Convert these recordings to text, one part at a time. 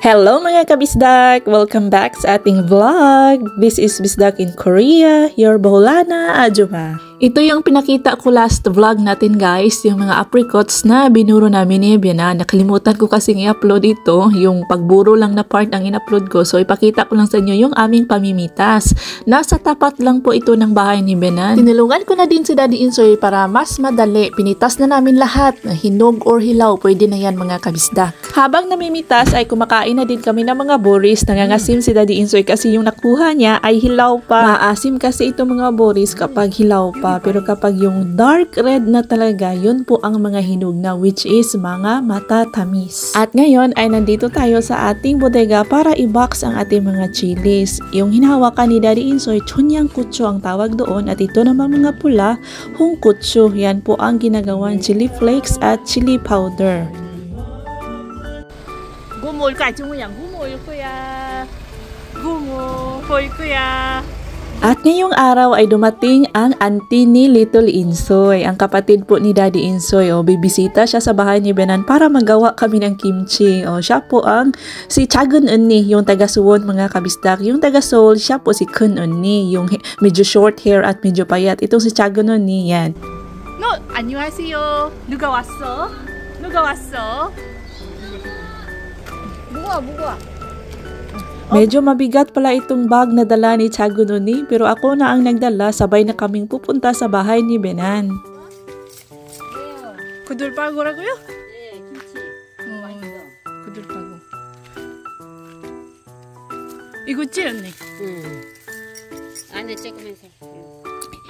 Hello mga kabisdak! Welcome back sa ating vlog! This is Bisdak in Korea, your Boholana Ajuma. Ito yung pinakita ko last vlog natin guys, yung mga apricots na binuro namin ni Biana. Nakalimutan ko kasing i-upload ito, yung pagburo lang na part ang in-upload ko. So ipakita ko lang sa inyo yung aming pamimitas. Nasa tapat lang po ito ng bahay ni Biana. Tinulungan ko na din si Daddy Insoy para mas madali. Pinitas na namin lahat, hinog or hilaw, pwede na yan mga kabisdak. Habang namimitas ay kumakain na din kami ng mga boris. Nangangasim si Daddy Insoy kasi yung nakuha niya ay hilaw pa. Maasim kasi itong mga boris kapag hilaw pa. Pero kapag yung dark red na talaga, yun po ang mga hinog na, which is mga matatamis. At ngayon ay nandito tayo sa ating bodega para i-box ang ating mga chilies. Yung hinahawakan ni Daddy Insoy, chunyang kutso ang tawag doon. At ito naman mga pula, hungkutso. Yan po ang ginagawan chili flakes at chili powder. Gumol ka, chumuyang gumol kuya. Gumol kuya. At ngayong araw ay dumating ang auntie ni Little Insoy, ang kapatid po ni Daddy Insoy. Bibisita siya sa bahay ni Benan para magawa kami ng kimchi. Siya po ang si Chagun Unni, yung taga Suwon mga kabisdak. Yung taga Seoul, siya po si Kun Unni, yung medyo short hair at medyo payat. Itong si Chagun Unni, yan. No, 안녕하세요. 누가 왔어? 누가 왔어? Buwa. Medyo mabigat pala itong bag na dala ni Chagun Unni, pero ako na ang nagdala, sabay na kaming pupunta sa bahay ni Benan. 구들파고라고요? 네, 김치. 맛있어. 구들파고. 이거 찌었네. 안에 조금해서.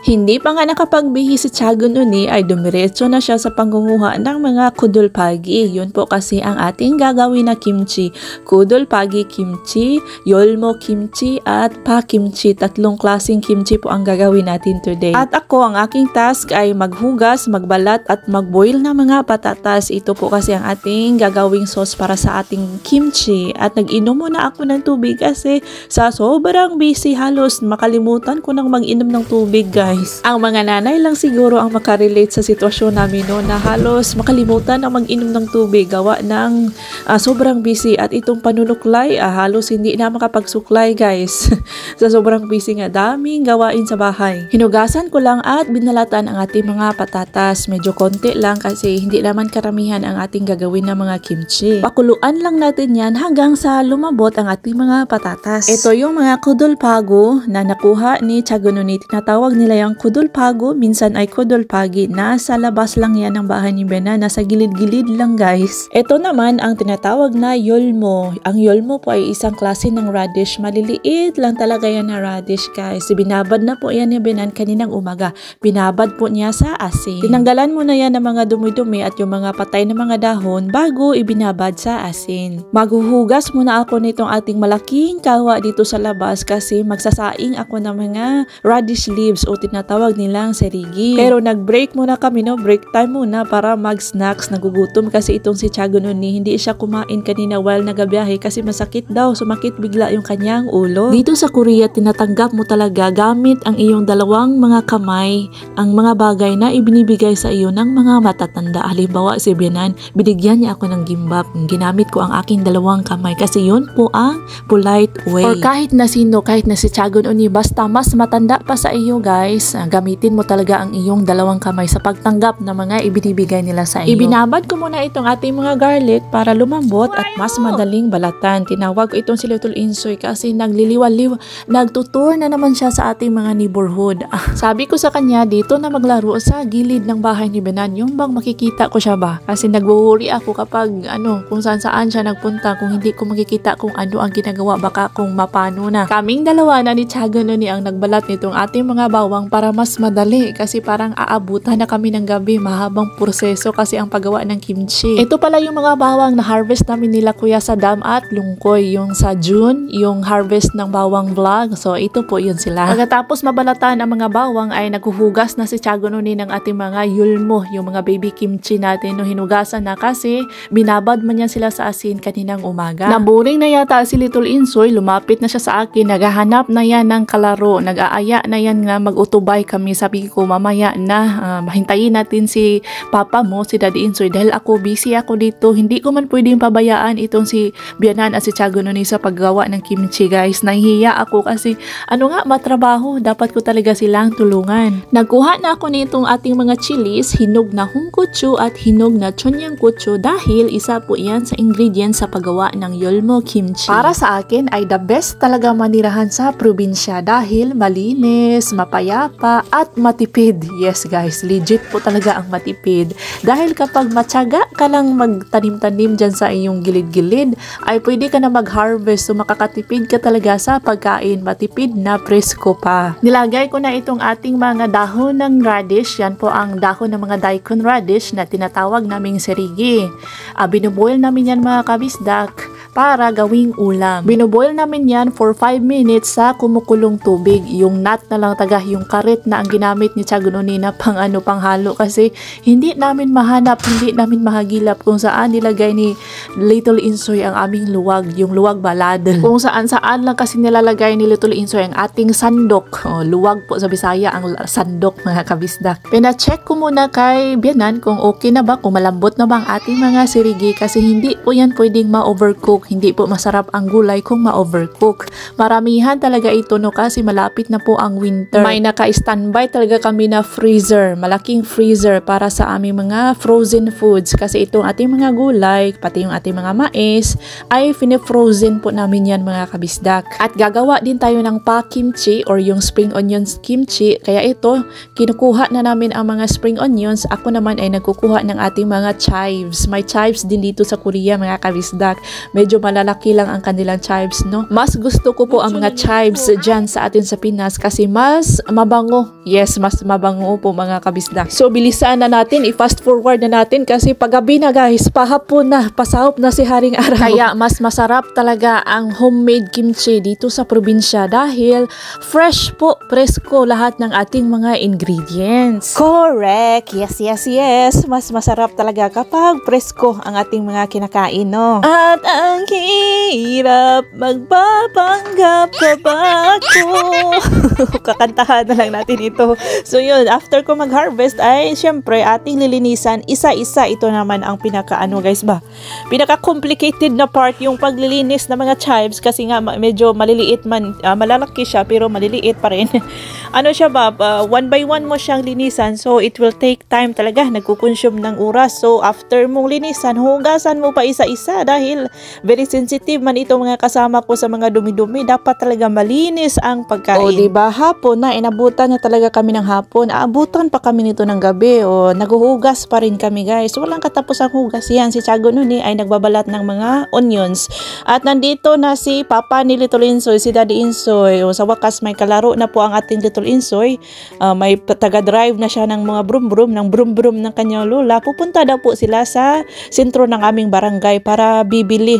Hindi pa nga nakapagbihi si Chagun Unni ay dumiretso na siya sa pangunguha ng mga kudulpagi. Yun po kasi ang ating gagawin na kimchi. Kudulpagi kimchi, yolmo kimchi at pa kimchi. Tatlong klaseng kimchi po ang gagawin natin today. At ako, ang aking task ay maghugas, magbalat at magboil ng mga patatas. Ito po kasi ang ating gagawing sauce para sa ating kimchi. At nag-inom muna ako ng tubig kasi sa sobrang busy halos makalimutan ko nang mag-inom ng tubig guys. Ang mga nanay lang siguro ang makarelate sa sitwasyon namin no, na halos makalimutan ang mag-inom ng tubig gawa ng sobrang busy at itong panunuklay halos hindi na makapagsuklay guys. Sa sobrang busy nga, daming gawain sa bahay. Hinugasan ko lang at binalatan ang ating mga patatas. Medyo konti lang kasi hindi naman karamihan ang ating gagawin ng mga kimchi. Pakuluan lang natin yan hanggang sa lumabot ang ating mga patatas. Ito yung mga kudulpago na nakuha ni Chagun Unni. Tinatawag nila yung kudulpago, minsan ay kudulpagi. Nasa labas lang yan ng bahay ni Bena, nasa gilid-gilid lang guys. Ito naman ang tinatawag na yolmo. Ang yolmo po ay isang klase ng radish. Maliliit lang talaga yan na radish guys. Binabad na po yan ni Benan kaninang umaga. Binabad po niya sa asin. Tinanggalan mo na yan ng mga dumi-dumi at yung mga patay na mga dahon bago ibinabad sa asin. Maghuhugas muna ako nitong ating malaking kawa dito sa labas kasi magsasaing ako ng mga radish leaves o tinatawag nilang serigi. Pero nag-break muna kami, no? Break time muna para mag-snacks. Nagugutom kasi itong si Chagun Unni. Hindi siya kumain kanina while nagabiyahe kasi masakit daw. Sumakit bigla yung kanyang ulo. Dito sa Korea, tinatanggap mo talaga gamit ang iyong dalawang mga kamay ang mga bagay na ibinibigay sa iyo ng mga matatanda. Halimbawa si Benan, binigyan niya ako ng gimbap. Ginamit ko ang aking dalawang kamay kasi yun po ang polite way. Or kahit na sino, kahit na si Chagun Unni, basta mas matanda pa sa iyo guys, gamitin mo talaga ang iyong dalawang kamay sa pagtanggap ng mga ibinibigay nila sa iyo. Ibinabad ko muna itong ating mga garlic para lumambot at mas madaling balatan. Tinawag ko itong si Little Insoy kasi nagliliwaliw, nagtutour na naman siya sa ating mga neighborhood. Sabi ko sa kanya, dito na maglaro sa gilid ng bahay ni Benan, yung bang makikita ko siya ba? Kasi nagwo-worry ako kapag kung saan siya nagpunta, kung hindi ko makikita kung ano ang ginagawa, baka kung mapano na. Kaming dalawa na ni Chagun Unni ang nagbalat nitong ating mga bawang para mas madali kasi parang aabutan na kami ng gabi. Mahabang proseso kasi ang paggawa ng kimchi. Ito pala yung mga bawang na harvest namin nila Kuya Saddam at Lungkoy. Yung sa June, yung harvest ng bawang vlog. So ito po yun sila. Pagkatapos mabalatan ang mga bawang ay naghuhugas na si Tiago Noni ng ating mga yulmo, yung mga baby kimchi natin. No, hinugasan na kasi binabad man yan sila sa asin kaninang umaga. Naboring na yata si Little Insoy, lumapit na siya sa akin, naghahanap na yan ng kalaro, nag-aaya na yan nga mag-utubay kami. Sabi ko mamaya na, hintayin natin si papa mo, si Daddy Insoy, dahil ako busy ako dito, hindi ko man pwedeng pabayaan itong si Bianan at si Tiago Noni sa paggawa ng kimchi guys. Nahihiya ako kasi matrabaho, dapat ko talaga silang tulungan. Nagkuha na ako nitong ating mga chilies, hinog na honggochu at hinog na chongyanggochu dahil isa po yan sa ingredients sa paggawa ng yolmo kimchi. Para sa akin ay the best talaga manirahan sa probinsya dahil malinis, mapayapa at matipid. Yes guys, legit po talaga ang matipid. Dahil kapag matyaga ka lang magtanim-tanim dyan sa iyong gilid-gilid, ay pwede ka na mag-harvest. So makakatipid ka talaga sa pagkain. Matipid na presko pa. Nilagay ko na itong ating mga dahon ng radish. Yan po ang dahon ng mga daikon radish na tinatawag naming serigi. Binuboil namin yan mga kabisdak para gawing ulam. Binuboil namin yan for 5 minutes sa kumukulong tubig. Yung nut na lang taga, yung karit na ang ginamit ni Tiago Noni na panghalo kasi hindi namin mahanap, hindi namin mahagilap kung saan nilagay ni Little Insoy ang aming luwag, yung luwag baladel. Kung saan lang kasi nilalagay ni Little Insoy ang ating sandok. Luwag po sa Bisaya ang sandok mga kabisdak. Pina-check ko muna kay Bianan kung okay na ba, kung malambot na ba ang ating mga sirigi kasi hindi po yan pwedeng ma-overcook. Hindi po masarap ang gulay kung ma-overcook. Maramihan talaga ito no kasi malapit na po ang winter. May naka-standby talaga kami na freezer, malaking freezer para sa aming mga frozen foods kasi itong ating mga gulay, pati yung ating mga mais ay fine-frozen po namin yan mga kabisdak. At gagawa din tayo ng pa kimchi or yung spring onions kimchi. Kaya ito, kinukuha na namin ang mga spring onions. Ako naman ay nagkukuha ng ating mga chives. May chives din dito sa Korea mga kabisdak. Medyo malalaki lang ang kanilang chives, no? Mas gusto ko po ang mga chives dyan sa atin sa Pinas kasi mas mabango. Yes, mas mabango po mga kabisdak. So, bilisan na natin, i-fast forward na natin kasi paggabi na guys, pahapon na, pasahop na si Haring Araw. Kaya mas masarap talaga ang homemade kimchi dito sa probinsya dahil fresh po, presko lahat ng ating mga ingredients. Correct! Yes, yes, yes! Mas masarap talaga kapag presko ang ating mga kinakain, no? At ang hirap magpapanggap ka ba ako? Kakantahan na lang natin ito. So yun, after ko mag-harvest ay syempre ating lilinisan isa-isa. Ito naman ang pinaka-complicated na part, yung paglilinis ng mga chives kasi nga medyo maliliit man, malalaki siya pero maliliit pa rin. One by one mo siyang linisan, so it will take time talaga, nagkukonsume ng oras. So after mong linisan, hugasan mo pa isa-isa dahil very sensitive man ito mga kasama ko sa mga dumi-dumi. Dapat talaga malinis ang pagkain. O diba, hapon na, inabutan na talaga kami ng hapon. Aabutan pa kami nito ng gabi. O naghuhugas pa rin kami guys. Walang katapos ang hugas yan. Si Tiago Noni ay nagbabalat ng mga onions. At nandito na si Papa ni Little Insoy, si Daddy Insoy. O sa wakas may kalaro na po ang ating Little Insoy. May taga-drive na siya ng mga brum-brum ng kanyang lula. Pupunta daw po sila sa sentro ng aming barangay para bibili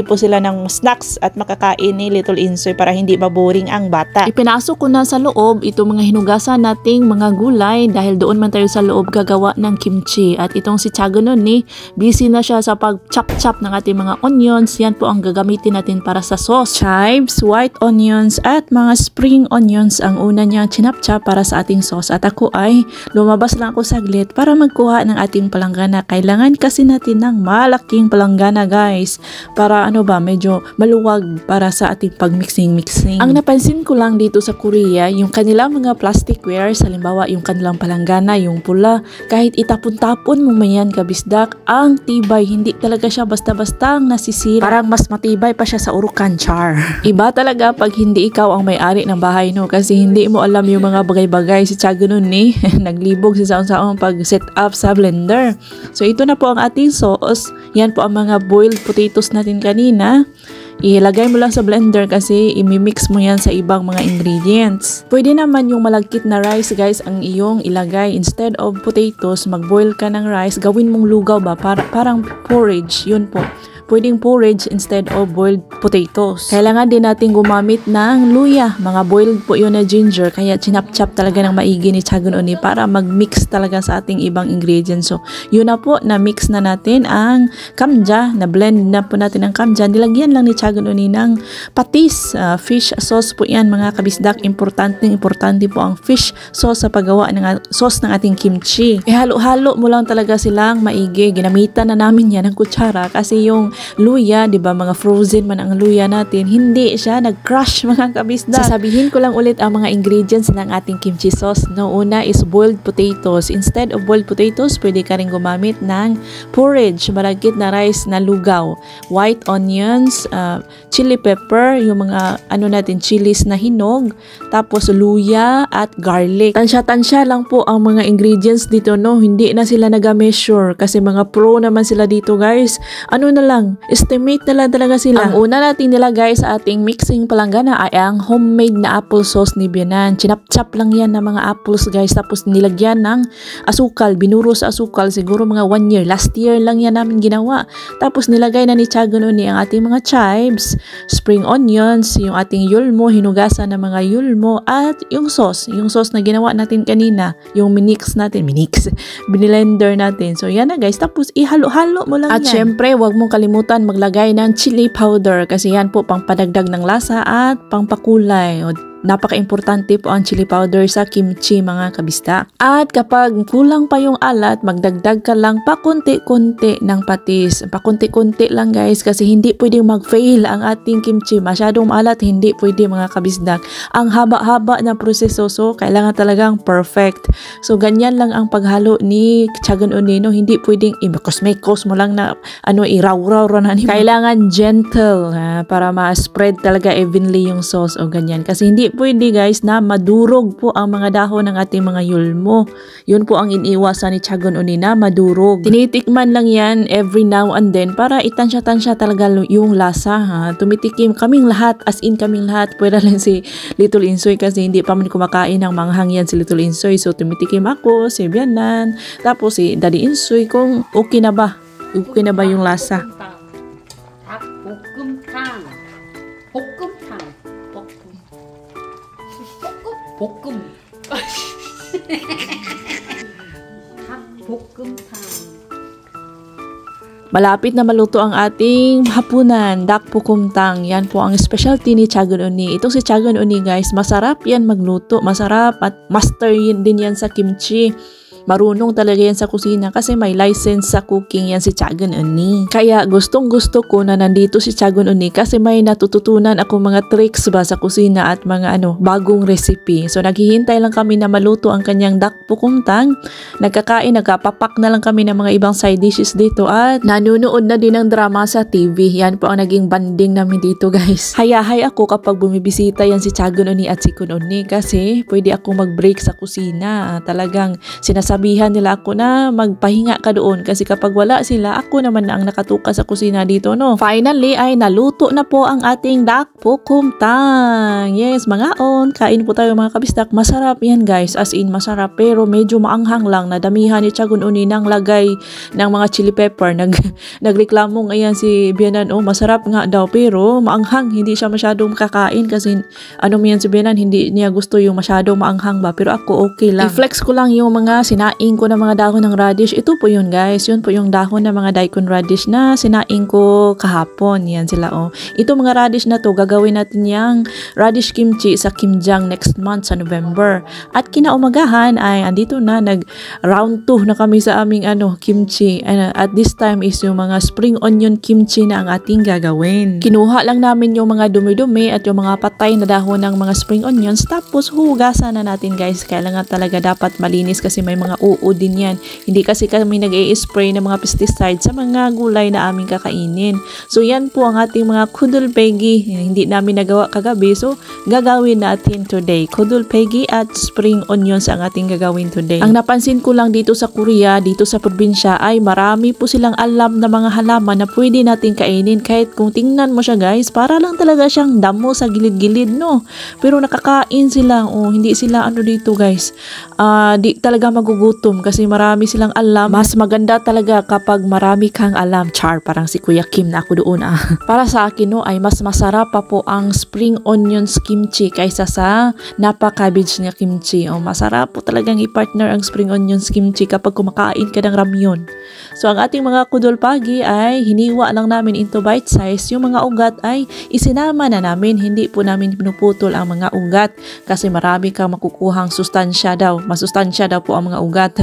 po sila ng snacks at makakain ni Little Insoy para hindi maboring ang bata. Ipinasok ko na sa loob itong mga hinugasan nating mga gulay dahil doon man tayo sa loob gagawa ng kimchi. At itong si Tiago Noni, busy na siya sa pag-chop-chop ng ating mga onions. Yan po ang gagamitin natin para sa sauce. Chives, white onions at mga spring onions ang una niyang chinap-chop para sa ating sauce. At ako ay lumabas lang ako saglit para magkuha ng ating palanggana. Kailangan kasi natin ng malaking palanggana guys para medyo maluwag para sa ating pag-mixing. Ang napansin ko lang dito sa Korea, yung kanilang mga plasticwares, halimbawa yung kanilang palanggana, yung pula, kahit itapon-tapon mo mayan kabisdak, ang tibay, hindi talaga siya basta-bastang nasisira. Parang mas matibay pa siya sa urukan, char. Iba talaga pag hindi ikaw ang may-ari ng bahay, no? Kasi hindi mo alam yung mga bagay-bagay. Si Tiago Noni, naglibog si saon-saon pag set up sa blender. So ito na po ang ating sauce. Yan po ang mga boiled potatoes natin kanina. ilagay mo lang sa blender kasi imimix mo yan sa ibang mga ingredients. Pwede naman yung malagkit na rice guys ang iyong ilagay. Instead of potatoes, mag-boil ka ng rice, gawin mong lugaw ba? Parang porridge, yun po. Pwedeng porridge instead of boiled potatoes. Kailangan din natin gumamit ng luya. Mga boiled po yun na ginger. Kaya chinap-chop talaga ng maigi ni Chagun Oni para mag-mix talaga sa ating ibang ingredients. So, yun na po, na-mix na natin ang kamja. Na-blend na po natin ang kamja. Nilagyan lang ni Chagun Oni ng patis. Fish sauce po yan mga kabisdak. Importante po ang fish sauce sa paggawa ng sauce ng ating kimchi. Halo-halo mo lang talaga silang maigi. Ginamitan na namin yan ng kutsara kasi yung luya, di ba, mga frozen man ang luya natin, hindi siya nag-crush mga kabisda. Sasabihin ko lang ulit ang mga ingredients ng ating kimchi sauce. No, una is boiled potatoes. Instead of boiled potatoes, pwede ka rin gumamit ng porridge, malagkit na rice na lugaw, white onions, chili pepper, yung mga natin, chilies na hinog, tapos luya at garlic. Tansya-tansya lang po ang mga ingredients dito, no, hindi na sila naga-measure kasi mga pro naman sila dito guys. Ano na lang, estimate na lang talaga sila. Ang una natin nilagay sa ating mixing palanggana ay ang homemade na apple sauce ni Bianan. Chinap-chap lang yan ng mga apples guys. Tapos nilagyan ng asukal. Binuro sa asukal. Siguro mga 1 year. Last year lang yan namin ginawa. Tapos nilagay na ni Chagun Oni ang ating mga chives, spring onions, yung ating yulmo, hinugasan ng mga yulmo, at yung sauce. Yung sauce na ginawa natin kanina. Yung binilender natin. So yan na guys. Tapos ihalo-halo mo lang at yan. At syempre, wag mong kalimutan maglagay ng chili powder kasi yan po pang padagdag ng lasa at pang pakulay. Napaka-importante po ang chili powder sa kimchi mga kabisdak. At kapag kulang pa yung alat, magdagdag ka lang pakunti-kunti ng patis. Pakunti-kunti lang guys kasi hindi pwedeng mag-fail ang ating kimchi. Masyadong alat, hindi pwede mga kabisdak. Ang haba-haba na proseso, so kailangan talagang perfect. So ganyan lang ang paghalo ni Chagun Oni, no? Hindi pwedeng i-mekos mo lang na iraw-raw na. Kailangan gentle para ma-spread talaga evenly yung sauce o ganyan. Kasi hindi pwede guys na madurog po ang mga dahon ng ating mga yulmo. Yun po ang iniiwasan ni Chagun Oni na madurog. Tinitikman lang yan every now and then para itansya-tansya talaga yung lasa. Tumitikim kaming lahat, as in kaming lahat. Pwede lang si Little Insoy kasi hindi pa man kumakain ng manghang yan si Little Insoy. So tumitikim ako, si Bianan, tapos si Daddy Insoy kung okay na ba. Okay na ba yung lasa? 볶음. 닭볶음탕. Malapit na maluto ang ating hapunan, dakpukumtang. Yan po ang specialty ni Chagun Oni. Ito si Chagun Oni guys, masarap yan magluto. Masarap at master din yan sa kimchi. Marunong talaga yan sa kusina kasi may license sa cooking yan si Chagun Oni. Kaya gustong gusto ko na nandito si Chagun Oni kasi may natututunan ako mga tricks ba sa kusina at mga bagong recipe. So naghihintay lang kami na maluto ang kanyang dakpukumtang. Nagpapak na lang kami ng mga ibang side dishes dito at nanunood na din ng drama sa TV. Yan po ang naging banding namin dito guys. Hayahay ako kapag bumibisita yan si Chagun Oni at si Kun Oni kasi pwede ako mag-break sa kusina. Talagang sinasabihan nila ako na magpahinga ka doon kasi kapag wala sila, ako naman na ang nakatuka sa kusina dito, no. Finally ay naluto na po ang ating dakpukumtang. Yes, mga kain po tayo mga kabisdak. Masarap yan guys, as in masarap, pero medyo maanghang lang. Nadamihan ni Chagun Oni ng lagay ng mga chili pepper. Nagreklamo ngayon si Bianan, masarap nga daw pero maanghang, hindi siya masyadong makakain kasi yan si Bianan, hindi niya gusto yung masyadong maanghang ba, pero ako okay lang. I-flex ko lang yung mga sinaing ko ng mga dahon ng radish. Ito po yun guys. Yun po yung dahon ng mga daikon radish na sinaing ko kahapon. Yan sila Ito mga radish na to, gagawin natin yung radish kimchi sa Kimjang next month sa November. At kinaumagahan ay andito na, nag round 2 na kami sa aming kimchi. At this time is yung mga spring onion kimchi na ang ating gagawin. Kinuha lang namin yung mga dumi-dumi at yung mga patay na dahon ng mga spring onions. Tapos hugasan na natin guys. Kailangan talaga dapat malinis kasi may mga mga uod din yan. Hindi kasi kami nag-i-spray ng mga pesticide sa mga gulay na aming kakainin. So yan po ang ating mga kudul pegi. Hindi namin nagawa kagabi, so gagawin natin today. Kudul pegi at spring onions ang ating gagawin today. Ang napansin ko lang dito sa Korea, dito sa probinsya, ay marami po silang alam na mga halaman na pwede natin kainin. Kahit kung tingnan mo siya guys, para lang talaga siyang damo sa gilid-gilid, no? Pero nakakain sila. Hindi sila dito guys. Di talaga magugutom kasi marami silang alam. Mas maganda talaga kapag marami kang alam. Char, parang si Kuya Kim na ako doon. Para sa akin, no, ay mas masarap pa po ang spring onions kimchi kaysa sa napa cabbage na kimchi. Masarap po talagang i-partner ang spring onions kimchi kapag kumakain ka ng ramyun. So ang ating mga kudul pagi ay hiniwa lang namin into bite size. Yung mga ugat ay isinama na namin. Hindi po namin pinuputol ang mga ugat kasi marami kang makukuhang sustansya daw. Masustansya daw po ang mga ugat.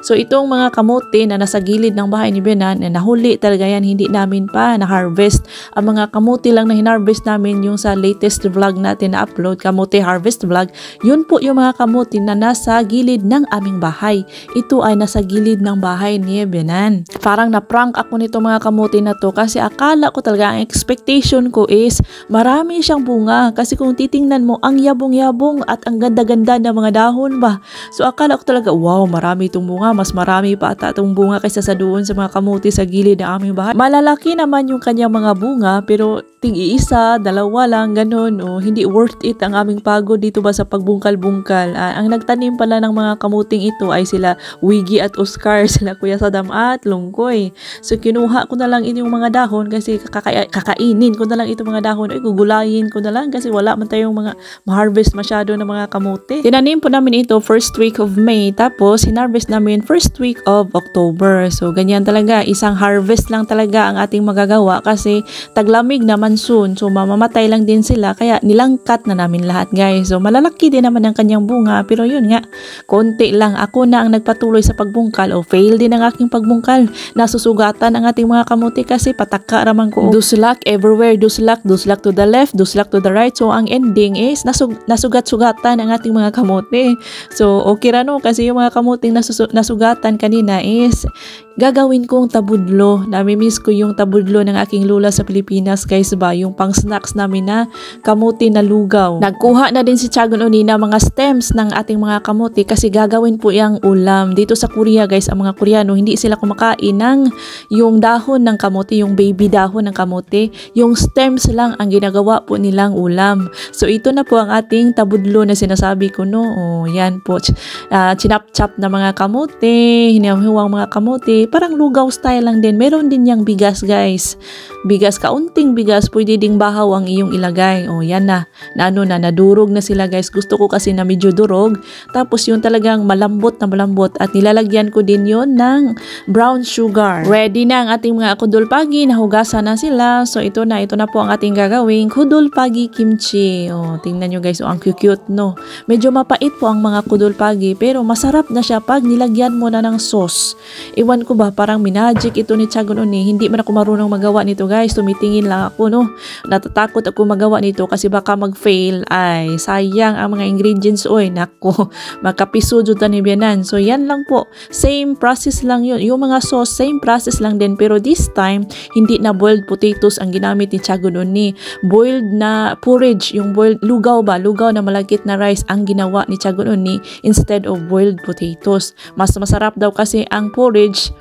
So itong mga kamote na nasa gilid ng bahay ni Benan, nahuli talaga yan, hindi namin pa na-harvest. Ang mga kamote lang na hinarvest namin yung sa latest vlog natin na upload, kamote harvest vlog, yun po yung mga kamote na nasa gilid ng aming bahay. Ito ay nasa gilid ng bahay ni Benan. Parang na-prank ako nito mga kamote na to kasi akala ko talaga, ang expectation ko is marami siyang bunga kasi kung titingnan mo ang yabong-yabong at ang ganda-ganda ng mga dahon ba. So akala ko talaga, wow, marami itong bunga, mas marami pa ata itong bunga kaysa sa doon sa mga kamote sa gilid ng aming bahay. Malalaki naman yung kanyang mga bunga pero tig-iisa, dalawa lang, ganun. Hindi worth it ang aming pagod dito ba sa pagbungkal-bungkal. Ang nagtanim pala ng mga kamuting ito ay sila Wiggy at Oscar, sila Kuya Sadam at Lungkoy. So kinuha ko na lang inyong mga dahon kasi kakainin ko na lang itong mga dahon. Ay, gugulayin ko na lang kasi wala man tayong mga ma-harvest masyado ng mga kamote. Tinanim po namin ito first week of May, tapos hinarvest namin first week of October. So ganyan talaga, isang harvest lang talaga ang ating magagawa kasi taglamig naman soon. So mamamatay lang din sila kaya nilangkat na namin lahat guys. So malalaki din naman ang kanyang bunga pero yun nga, konti lang. Ako na ang nagpatuloy sa pagbungkal fail din ang aking pagbungkal. Nasusugatan ang ating mga kamote kasi pataka ramang ko. Duslak everywhere, duslak to the left, duslak to the right. So ang ending is nasugat-sugatan ang ating mga kamote. So okay ra no kasi yung mga kamuting nasugatan kanina is gagawin kong tabudlo. Namimiss ko yung tabudlo ng aking lola sa Pilipinas guys ba, yung pang snacks namin na kamuti na lugaw. Nagkuha na din si Tiyagon Uni na mga stems ng ating mga kamuti kasi gagawin po yung ulam. Dito sa Korea guys, ang mga Koreano hindi sila kumakain ng yung dahon ng kamuti, yung baby dahon ng kamuti. Yung stems lang ang ginagawa po nilang ulam. So ito na po ang ating tabudlo na sinasabi ko, no. Yan po. Chinap-chap na mga kamuti, hinihiwang mga kamuti. Parang lugaw style lang din. Meron din yang bigas guys. Bigas, kaunting bigas, pwede ding bahaw ang iyong ilagay. Yan na. Nadurog na sila guys. Gusto ko kasi na medyo durog. Tapos yung talagang malambot na malambot. At nilalagyan ko din yon ng brown sugar. Ready na ang ating mga kudul pagi. Nahugasan na sila. So ito na po ang ating gagawing kudul pagi kimchi. Tingnan nyo guys. Ang cute no. Medyo mapait po ang mga kudul pagi. Pero masarap na siya pag nilagyan mo na ng sauce. Iwan ko ba, parang minagic ito ni Tiyagon Uni. Hindi man ako marunong magawa nito guys. Tumitingin lang ako, no. Natatakot ako magawa nito kasi baka mag-fail. Ay, sayang ang mga ingredients. Nako, makapiso jud ni Benan. So yan lang po. Same process lang yun. Yung mga sauce, same process lang din. Pero this time, hindi na boiled potatoes ang ginamit ni Tiyagon Uni. Boiled na porridge, yung boiled lugaw ba? Lugaw na malagkit na rice ang ginawa ni Tiyagon Uni instead of boiled potatoes. Mas masarap daw kasi ang porridge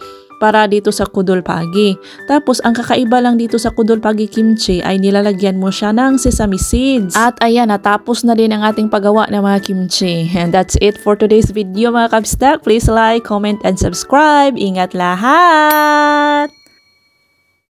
para dito sa kudul pagi. Tapos, ang kakaiba lang dito sa kudul pagi kimchi ay nilalagyan mo siya ng sesame seeds. At ayan, natapos na din ang ating paggawa ng mga kimchi. And that's it for today's video mga kabstak. Please like, comment, and subscribe. Ingat lahat!